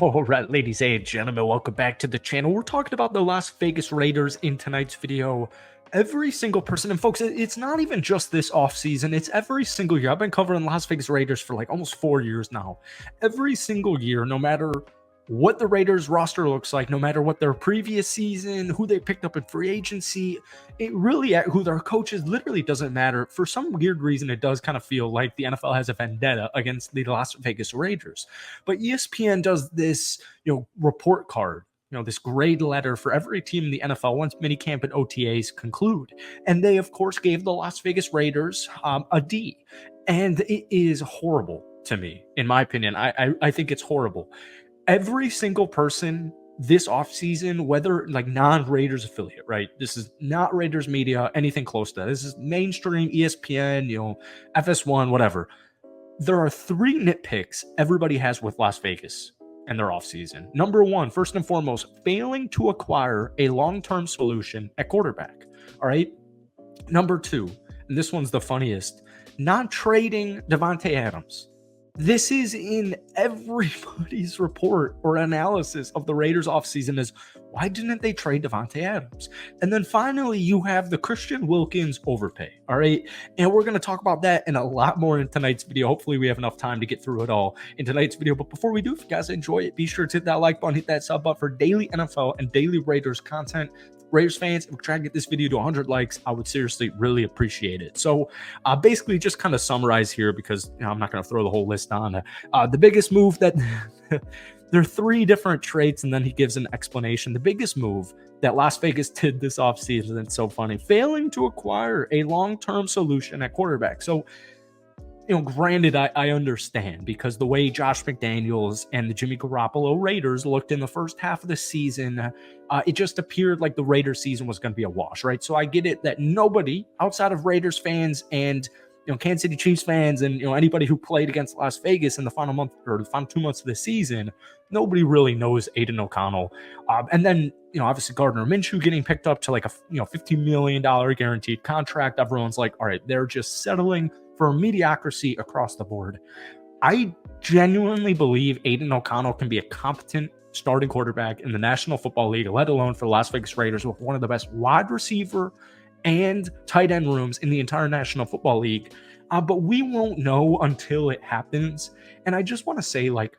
All right, ladies and gentlemen, welcome back to the channel. We're talking about the Las Vegas Raiders in tonight's video. Every single person, and folks, it's not even just this offseason, it's every single year. I've been covering Las Vegas Raiders for like almost 4 years now. Every single year, no matter what the Raiders roster looks like, no matter what their previous season, who they picked up in free agency, it really, who their coaches, literally doesn't matter. For some weird reason, it does kind of feel like the NFL has a vendetta against the Las Vegas Raiders. But ESPN does this, report card, this grade letter for every team in the NFL once minicamp and OTAs conclude. And they, of course, gave the Las Vegas Raiders a D. And it is horrible to me, in my opinion. I think it's horrible. Every single person this offseason, whether like non-Raiders affiliate, right? This is not Raiders media, anything close to that. This is mainstream ESPN, FS1, whatever. There are 3 nitpicks everybody has with Las Vegas and their offseason. Number 1, first and foremost, failing to acquire a long-term solution at quarterback. All right. Number 2, and this one's the funniest, not trading Davante Adams. This is in everybody's report or analysis of the Raiders offseason is, why didn't they trade Davante Adams? And then finally, you have the Christian Wilkins overpay, all right? And we're going to talk about that and a lot more in tonight's video. Hopefully, we have enough time to get through it all in tonight's video. But before we do, if you guys enjoy it, be sure to hit that like button, hit that sub button for daily NFL and daily Raiders content. Raiders fans, if we try to get this video to 100 likes, I would seriously really appreciate it. So basically just kind of summarize here because I'm not going to throw the whole list on. The biggest move that there are 3 different traits, and then he gives an explanation. The biggest move that Las Vegas did this offseason, it's so funny, failing to acquire a long-term solution at quarterback. So granted, I understand because the way Josh McDaniels and the Jimmy Garoppolo Raiders looked in the first half of the season, it just appeared like the Raiders season was going to be a wash, right? So I get it that nobody outside of Raiders fans and Kansas City Chiefs fans and anybody who played against Las Vegas in the final month or the final 2 months of the season, nobody really knows Aiden O'Connell. And then obviously Gardner Minshew getting picked up to like a $15 million guaranteed contract. Everyone's like, all right, they're just settling for mediocrity across the board. I genuinely believe Aiden O'Connell can be a competent starting quarterback in the National Football League, let alone for the Las Vegas Raiders, with one of the best wide receiver and tight end rooms in the entire National Football League. But we won't know until it happens. And I just want to say, like,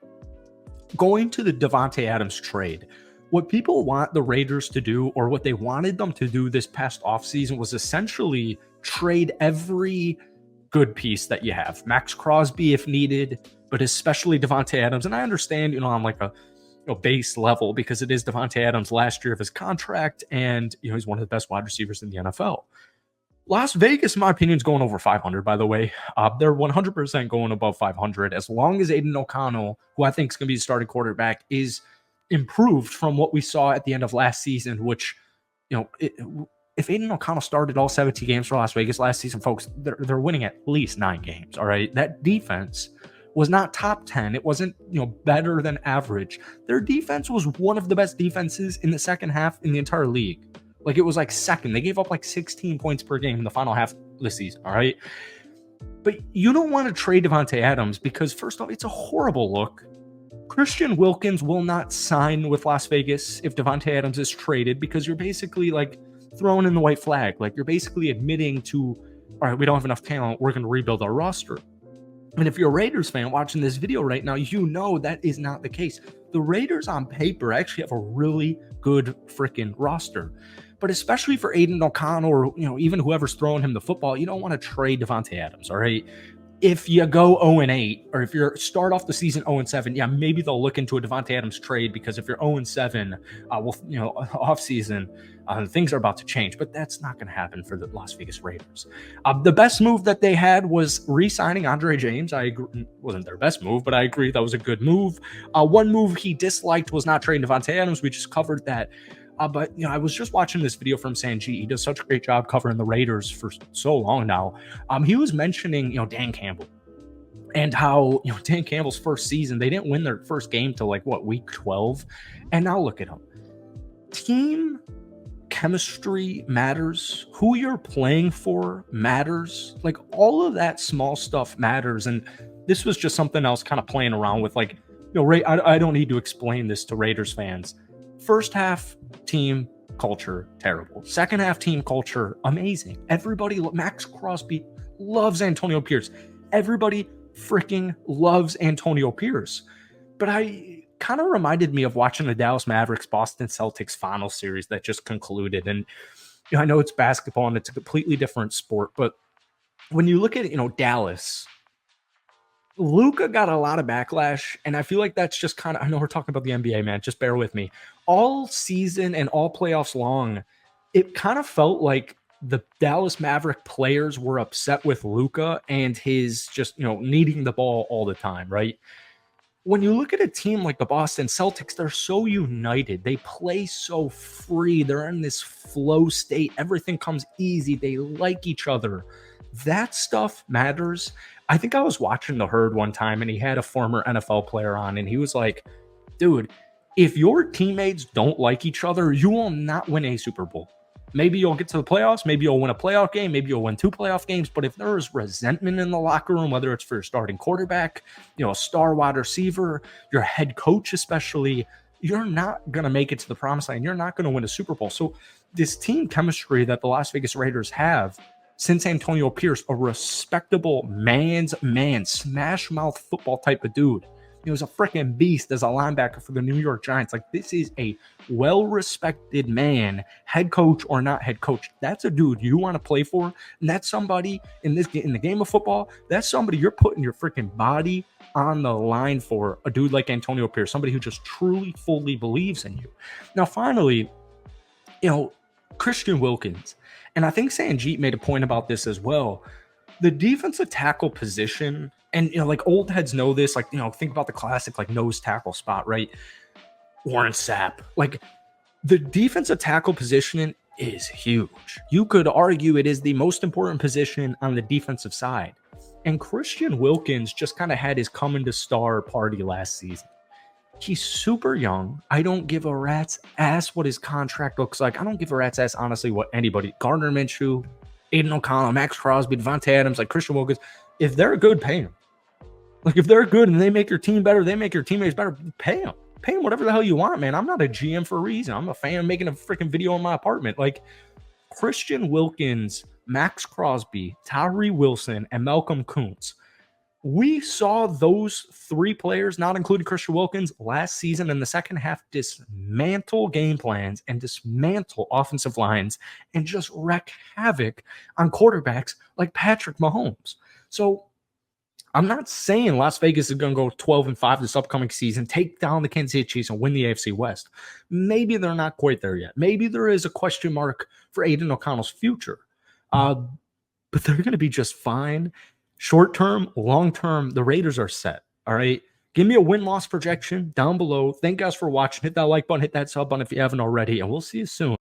going to the Davante Adams trade, what people want the Raiders to do, or what they wanted them to do this past offseason, was essentially trade every good piece that you have. Max Crosby if needed, but especially Davante Adams. And I understand, on like a base level, because it is Davante Adams' last year of his contract, and he's one of the best wide receivers in the NFL. Las Vegas, in my opinion, is going over 500, by the way. They're 100% going above 500 as long as Aiden O'Connell, who I think is going to be the starting quarterback, is improved from what we saw at the end of last season, which, if Aiden O'Connell started all 17 games for Las Vegas last season, folks, they're winning at least 9 games, all right? That defense was not top 10. It wasn't, better than average. Their defense was one of the best defenses in the second half in the entire league. Like, it was like second. They gave up like 16 points per game in the final half of the season, all right? But you don't want to trade Davante Adams because, first off, it's a horrible look. Christian Wilkins will not sign with Las Vegas if Davante Adams is traded, because you're basically like throwing in the white flag. Like, you're basically admitting to, all right, we don't have enough talent. We're going to rebuild our roster. And if you're a Raiders fan watching this video right now, that is not the case. The Raiders on paper actually have a really good freaking roster. But especially for Aiden O'Connell, or even whoever's throwing him the football, you don't want to trade Davante Adams, all right? If you go 0-8, or if you start off the season 0-7, yeah, maybe they'll look into a Davante Adams trade, because if you're 0-7, off season, things are about to change. But that's not going to happen for the Las Vegas Raiders. The best move that they had was re-signing Andre James. I agree, it wasn't their best move, but I agree that was a good move. One move he disliked was not trading Davante Adams. We just covered that. But I was just watching this video from Sanjay. He does such a great job covering the Raiders for so long now. He was mentioning, Dan Campbell, and how, Dan Campbell's first season, they didn't win their first game till week 12. And now look at them. Team chemistry matters. Who you're playing for matters. Like, all of that small stuff matters. And this was just something I was kind of playing around with. Like, I don't need to explain this to Raiders fans. First half team culture, terrible. Second half team culture, amazing. Everybody, Max Crosby loves Antonio Pierce. Everybody freaking loves Antonio Pierce. But I kind of reminded me of watching the Dallas Mavericks Boston Celtics final series that just concluded. And I know it's basketball and it's a completely different sport, but when you look at Dallas, Luka got a lot of backlash, and I feel like that's just kind of, I know we're talking about the NBA, man, just bear with me. All season and all playoffs long, it kind of felt like the Dallas Maverick players were upset with Luka and his just, needing the ball all the time, right? When you look at a team like the Boston Celtics, they're so united. They play so free. They're in this flow state. Everything comes easy. They like each other. That stuff matters. I think I was watching The Herd one time and he had a former NFL player on and he was like, dude, if your teammates don't like each other, you will not win a Super Bowl. Maybe you'll get to the playoffs. Maybe you'll win a playoff game. Maybe you'll win 2 playoff games. But if there is resentment in the locker room, whether it's for your starting quarterback, a star wide receiver, your head coach especially, you're not going to make it to the promised land. You're not going to win a Super Bowl. So this team chemistry that the Las Vegas Raiders have since Antonio Pierce, a respectable man's man, smash mouth football type of dude, he was a freaking beast as a linebacker for the New York Giants. Like, this is a well-respected man, head coach or not head coach. That's a dude you want to play for, and that's somebody in the game of football. That's somebody you're putting your freaking body on the line for. A dude like Antonio Pierce, somebody who just truly, fully believes in you. Now, finally, Christian Wilkins, and I think Sanjeet made a point about this as well. The defensive tackle position. And, like, old heads know this, like, think about the classic, like, nose tackle spot, right? Warren Sapp. Like, the defensive tackle position is huge. You could argue it is the most important position on the defensive side. And Christian Wilkins just kind of had his coming to star party last season. He's super young. I don't give a rat's ass what his contract looks like. I don't give a rat's ass, honestly, what anybody, Gardner Minshew, Aiden O'Connell, Max Crosby, Davante Adams, like Christian Wilkins, if they're good, pay them. Like, if they're good and they make your team better, they make your teammates better, pay them. Pay them whatever the hell you want, man. I'm not a GM for a reason. I'm a fan making a freaking video in my apartment. Like, Christian Wilkins, Max Crosby, Tyree Wilson, and Malcolm Kuntz. We saw those 3 players, not including Christian Wilkins, last season in the second half dismantle game plans and dismantle offensive lines and just wreak havoc on quarterbacks like Patrick Mahomes. So, I'm not saying Las Vegas is going to go 12-5 this upcoming season, take down the Kansas City Chiefs and win the AFC West. Maybe they're not quite there yet. Maybe there is a question mark for Aiden O'Connell's future. But they're going to be just fine. Short term, long term, the Raiders are set. All right. Give me a win-loss projection down below. Thank you guys for watching. Hit that like button, hit that sub button if you haven't already, and we'll see you soon.